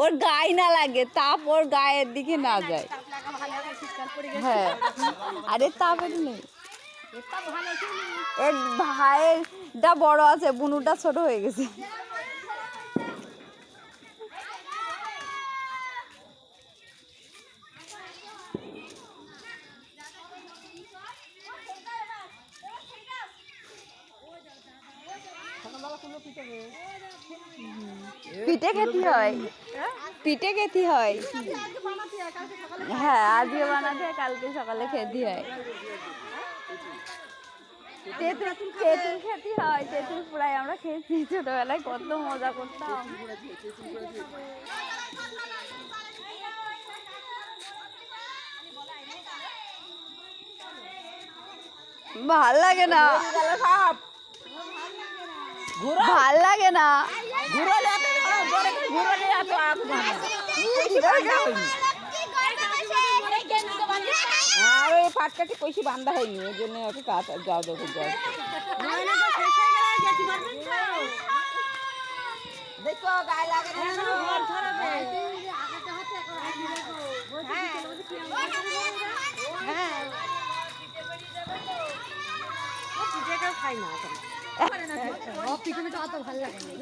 ওর গায়ে না লাগে, তাপ ওর গায়ের দিকে না যায়। হ্যাঁ, আরে তাপের নেই। এর ভাইয়েরটা বড় আছে, বুনুটা ছোট হয়ে গেছে। পিঠে খেতে হয়, পিঠে খেতে হয়। হ্যাঁ, আজকে বানাতে হয়, কালকে সকালে খেতে হয়। তেঁতুল খেতে হয়, তেঁতুল ফ্রাই আমরা খেয়েছি ছোটবেলায়, কত মজা করতাম। ভাল লাগে না, ভাল লাগে না। আর ওই পাটকাটি কইছি বান্ধা হয়নি, ওই জন্য ওকে যাও দেখো যাও। দেখো গায়ে লাগে খাই না পিঠে অত ভালো লাগে না।